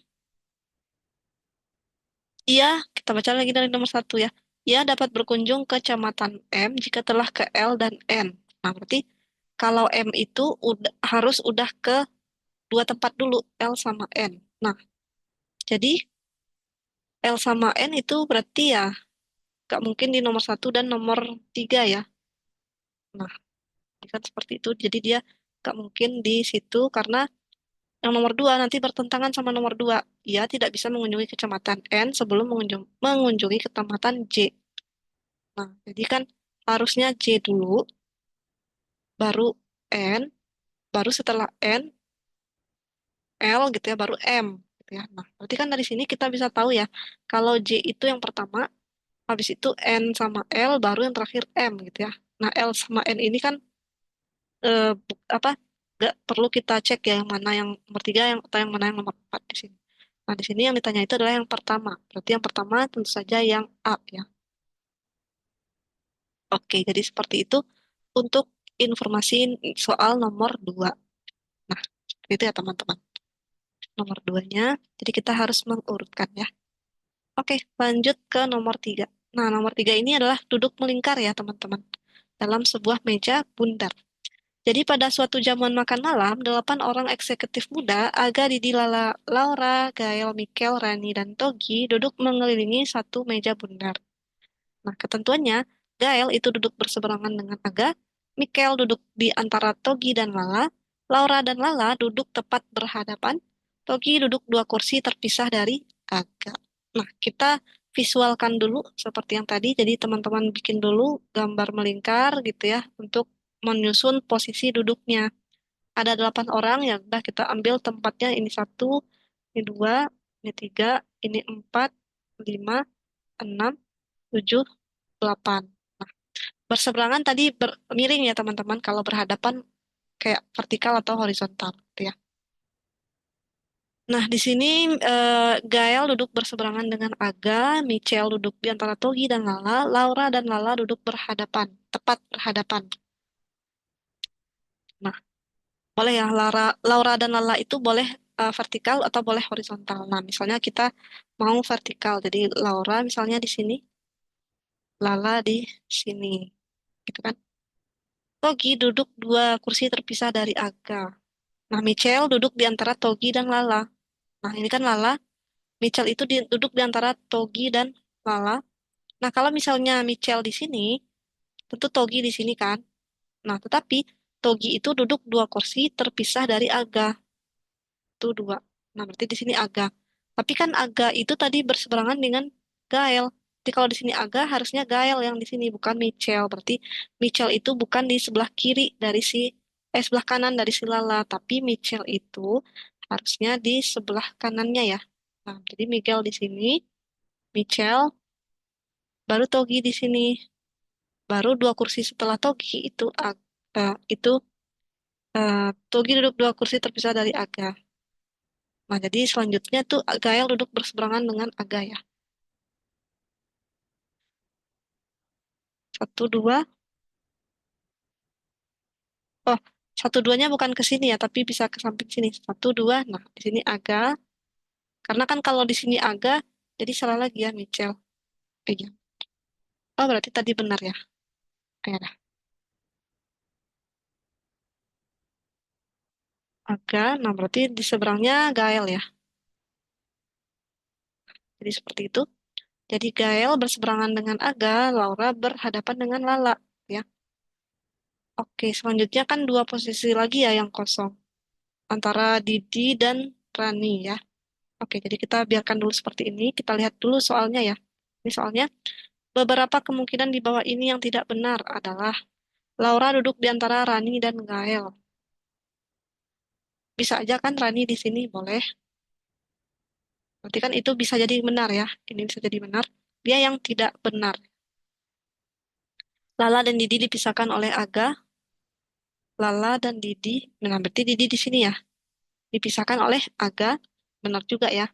ia, kita baca lagi dari nomor 1 ya. Ia dapat berkunjung ke Kecamatan M jika telah ke L dan N. Nah, berarti kalau M itu harus udah ke 2 tempat dulu, L sama N. Nah, jadi L sama N itu berarti ya nggak mungkin di nomor 1 dan nomor 3 ya. Nah, kan seperti itu. Jadi dia nggak mungkin di situ karena yang nomor 2 nanti bertentangan sama nomor 2. Ia tidak bisa mengunjungi Kecamatan N sebelum mengunjungi Kecamatan J. Nah, jadi kan harusnya J dulu, baru N, baru setelah N, L gitu ya, baru M gitu ya. Nah, berarti kan dari sini kita bisa tahu ya, kalau J itu yang pertama, habis itu N sama L, baru yang terakhir M gitu ya. Nah, L sama N ini kan apa? Nggak perlu kita cek ya yang mana yang nomor 3 yang atau yang mana yang nomor 4 di sini. Nah, di sini yang ditanya itu adalah yang pertama. Berarti yang pertama tentu saja yang A ya. Oke, jadi seperti itu untuk informasi soal nomor 2. Nah, itu ya teman-teman. Nomor 2-nya, jadi kita harus mengurutkan ya. Oke, lanjut ke nomor 3. Nah, nomor 3 ini adalah duduk melingkar ya teman-teman. Dalam sebuah meja bundar. Jadi pada suatu jamuan makan malam, 8 orang eksekutif muda, Aga, Didi, Laura, Gael, Mikel, Rani, dan Togi duduk mengelilingi satu meja bundar. Nah, ketentuannya, Gael itu duduk berseberangan dengan Aga, Mikel duduk di antara Togi dan Lala, Laura dan Lala duduk tepat berhadapan, Togi duduk 2 kursi terpisah dari Aga. Nah, kita visualkan dulu seperti yang tadi, jadi teman-teman bikin dulu gambar melingkar gitu ya, untuk menyusun posisi duduknya. Ada 8 orang, ya udah kita ambil tempatnya, ini 1, ini 2, ini 3, ini 4, 5, 6, 7, 8. Nah, berseberangan tadi miring ya teman-teman. Kalau berhadapan kayak vertikal atau horizontal gitu ya. Nah, di sini Gael duduk berseberangan dengan Aga, Michelle duduk di antara Togi dan Lala, Laura dan Lala duduk berhadapan, tepat berhadapan. Nah, boleh ya, Laura dan Lala itu boleh vertikal atau boleh horizontal. Nah, misalnya kita mau vertikal, jadi Laura misalnya di sini, Lala di sini, gitu kan. Togi duduk dua kursi terpisah dari Aga. Nah, Michelle duduk di antara Togi dan Lala. Nah, ini kan Lala. Michelle itu duduk di antara Togi dan Lala. Nah, kalau misalnya Michelle di sini, tentu Togi di sini kan. Nah, tetapi Togi itu duduk dua kursi terpisah dari Aga. Itu dua. Nah, berarti di sini Aga. Tapi kan Aga itu tadi berseberangan dengan Gael. Jadi kalau di sini Aga, harusnya Gael yang di sini, bukan Michelle. Berarti Michelle itu bukan di sebelah kiri dari sebelah kanan dari si Lala. Tapi Michelle itu harusnya di sebelah kanannya ya. Nah, jadi Miguel di sini, Michelle, baru Togi di sini. Baru dua kursi setelah Togi itu Togi duduk dua kursi terpisah dari Aga. Nah, jadi selanjutnya tuh Gael duduk berseberangan dengan Aga ya. Satu, dua. Oh, satu duanya bukan ke sini ya, tapi bisa ke samping sini. Satu, dua. Nah, di sini Aga. Karena kan kalau di sini Aga, jadi salah lagi ya, Michelle. Iya. Oh, berarti tadi benar ya. Ya dah. Aga, nah berarti di seberangnya Gael ya. Jadi seperti itu. Jadi Gael berseberangan dengan Aga, Laura berhadapan dengan Lala. Ya. Oke, selanjutnya kan dua posisi lagi ya yang kosong. Antara Didi dan Rani ya. Oke, jadi kita biarkan dulu seperti ini. Kita lihat dulu soalnya ya. Ini soalnya, beberapa kemungkinan di bawah ini yang tidak benar adalah Laura duduk di antara Rani dan Gael. Bisa aja kan Rani di sini, boleh. Berarti kan itu bisa jadi benar ya. Ini bisa jadi benar. Dia yang tidak benar. Lala dan Didi dipisahkan oleh Aga. Lala dan Didi, nah berarti Didi di sini ya. Dipisahkan oleh Aga. Benar juga ya.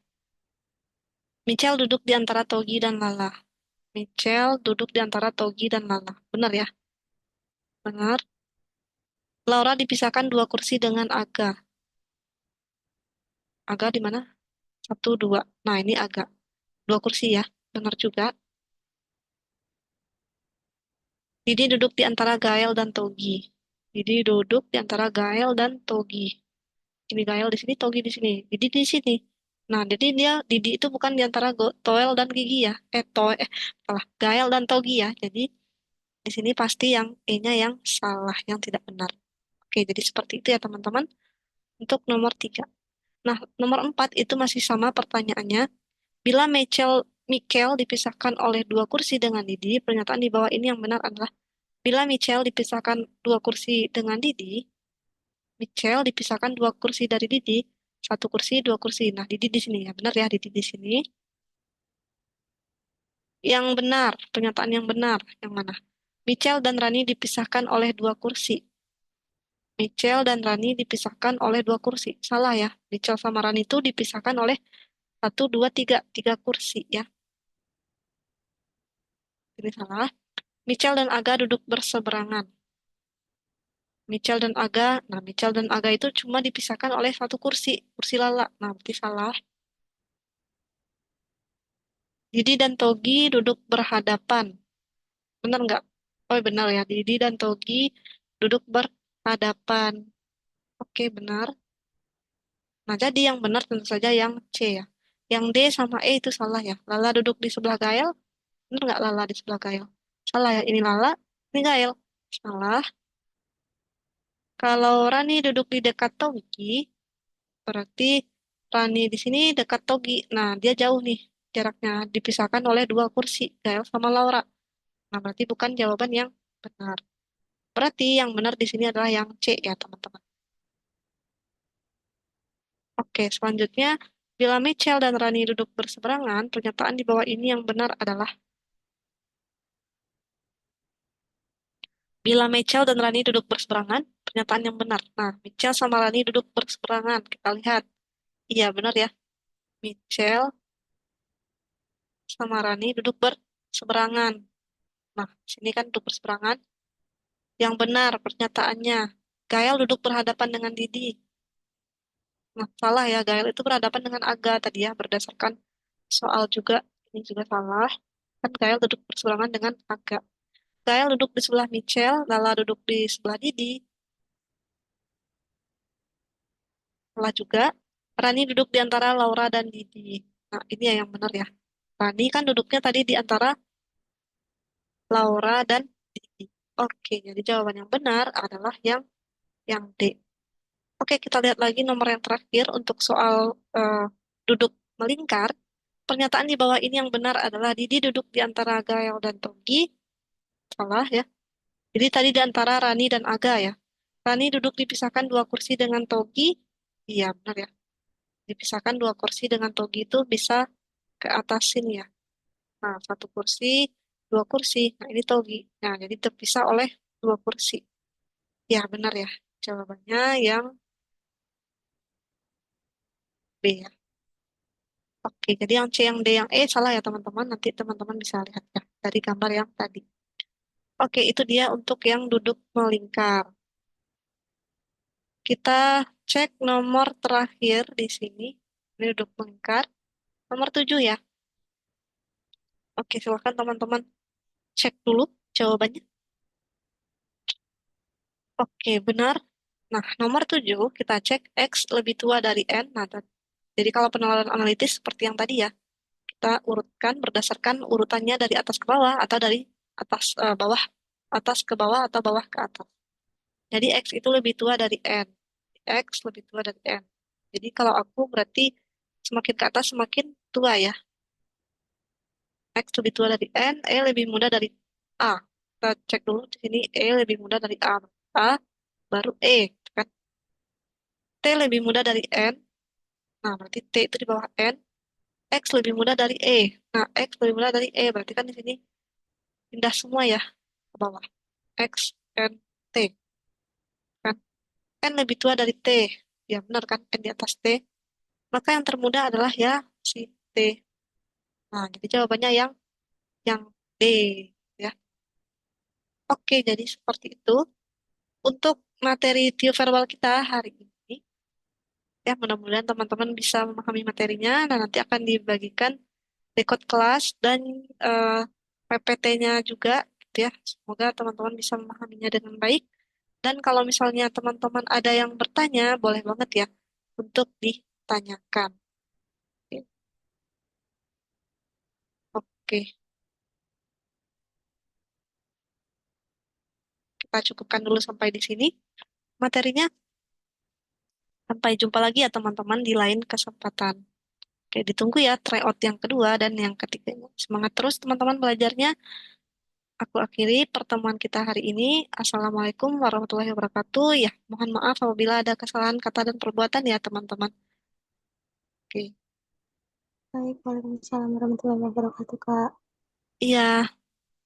Michelle duduk di antara Togi dan Lala. Michelle duduk di antara Togi dan Lala. Benar ya? Benar. Laura dipisahkan dua kursi dengan Aga. Aga di mana? Satu, dua. Nah, ini Aga. Dua kursi ya. Benar juga. Didi duduk di antara Gael dan Togi. Didi duduk di antara Gael dan Togi. Ini Gael di sini, Togi di sini. Didi di sini. Nah, jadi Didi itu bukan di antara Toel dan Gigi ya. Salah. Gael dan Togi ya. Jadi di sini pasti yang E-nya yang salah, yang tidak benar. Oke, jadi seperti itu ya teman-teman. Untuk nomor tiga. Nah, nomor empat itu masih sama pertanyaannya. Bila Michael dipisahkan oleh dua kursi dengan Didi, pernyataan di bawah ini yang benar adalah bila Michael dipisahkan dua kursi dengan Didi, Michael dipisahkan dua kursi dari Didi, satu kursi, dua kursi. Nah, Didi di sini ya, benar ya Didi di sini. Yang benar, pernyataan yang benar, yang mana? Michael dan Rani dipisahkan oleh dua kursi. Michael dan Rani dipisahkan oleh dua kursi. Salah ya, Michael sama Rani itu dipisahkan oleh satu, dua, tiga, tiga kursi ya. Ini salah. Michel dan Aga duduk berseberangan. Michel dan Aga itu cuma dipisahkan oleh satu kursi, kursi Lala. Nah, berarti salah. Didi dan Togi duduk berhadapan. Benar nggak? Oh, benar ya. Didi dan Togi duduk berhadapan. Oke, benar. Nah, jadi yang benar tentu saja yang C ya. Yang D sama E itu salah ya. Lala duduk di sebelah Gael. Benar nggak Lala di sebelah Gael? Salah ya. Ini Lala, ini Gael. Salah. Kalau Rani duduk di dekat Togi, berarti Rani di sini dekat Togi. Nah, dia jauh nih jaraknya. Dipisahkan oleh dua kursi, Gael sama Laura. Nah, berarti bukan jawaban yang benar. Berarti yang benar di sini adalah yang C ya, teman-teman. Oke, selanjutnya, bila Michelle dan Rani duduk berseberangan, pernyataan di bawah ini yang benar adalah bila Michelle dan Rani duduk berseberangan, pernyataan yang benar. Nah, Michelle sama Rani duduk berseberangan. Kita lihat. Iya, benar ya. Michelle sama Rani duduk berseberangan. Nah, sini kan duduk berseberangan. Yang benar pernyataannya. Gael duduk berhadapan dengan Didi. Nah, salah ya. Gael itu berhadapan dengan Aga tadi ya, berdasarkan soal juga. Ini juga salah. Kan Gael duduk berseberangan dengan Aga. Gael duduk di sebelah Michelle, Lala duduk di sebelah Didi. Salah juga. Rani duduk di antara Laura dan Didi. Nah, ini ya yang benar ya. Rani kan duduknya tadi di antara Laura dan Didi. Oke, jadi jawaban yang benar adalah yang D. Oke, kita lihat lagi nomor yang terakhir untuk soal eh, duduk melingkar. Pernyataan di bawah ini yang benar adalah Didi duduk di antara Gael dan Togi. Salah ya. Jadi tadi di antara Rani dan Aga ya. Rani duduk dipisahkan dua kursi dengan Togi. Iya, benar ya. Dipisahkan dua kursi dengan Togi itu bisa ke atasin ya. Nah, satu kursi, dua kursi. Nah, ini Togi. Nah, jadi terpisah oleh dua kursi. Ya, benar ya. Jawabannya yang B ya. Oke, jadi yang C, yang D, yang E salah ya teman-teman. Nanti teman-teman bisa lihat ya dari gambar yang tadi. Oke, itu dia untuk yang duduk melingkar. Kita cek nomor terakhir di sini. Ini duduk melingkar. Nomor 7 ya. Oke, silakan teman-teman cek dulu jawabannya. Oke, benar. Nah, nomor 7 kita cek X lebih tua dari N. Nah, jadi kalau penelaran analitis seperti yang tadi ya, kita urutkan berdasarkan urutannya dari atas ke bawah atau dari bawah, atas ke bawah atau bawah ke atas. Jadi X itu lebih tua dari N. X lebih tua dari N. Jadi kalau aku berarti semakin ke atas semakin tua ya. X lebih tua dari N, E lebih muda dari A. Kita cek dulu di sini E lebih muda dari A. A baru E, kan? T lebih muda dari N. Nah, berarti T itu di bawah N. X lebih muda dari E. Nah, X lebih muda dari E. Berarti kan di sini pindah semua ya ke bawah. X, N, T. Kan? N lebih tua dari T. Ya, benar kan? N di atas T. Maka yang termuda adalah ya si T. Nah, jadi jawabannya yang D. Ya. Oke, jadi seperti itu. Untuk materi verbal kita hari ini, ya mudah-mudahan teman-teman bisa memahami materinya dan nanti akan dibagikan record kelas dan eh, PPT-nya juga, gitu ya. Semoga teman-teman bisa memahaminya dengan baik. Dan kalau misalnya teman-teman ada yang bertanya, boleh banget ya untuk ditanyakan. Oke, oke, kita cukupkan dulu sampai di sini materinya. Sampai jumpa lagi ya teman-teman di lain kesempatan. Oke, ditunggu ya tryout yang kedua dan yang ketiganya. Semangat terus teman-teman belajarnya. Aku akhiri pertemuan kita hari ini. Assalamualaikum warahmatullahi wabarakatuh. Ya, mohon maaf apabila ada kesalahan kata dan perbuatan ya teman-teman. Oke, Baik, Waalaikumsalam warahmatullahi wabarakatuh, Kak. iya.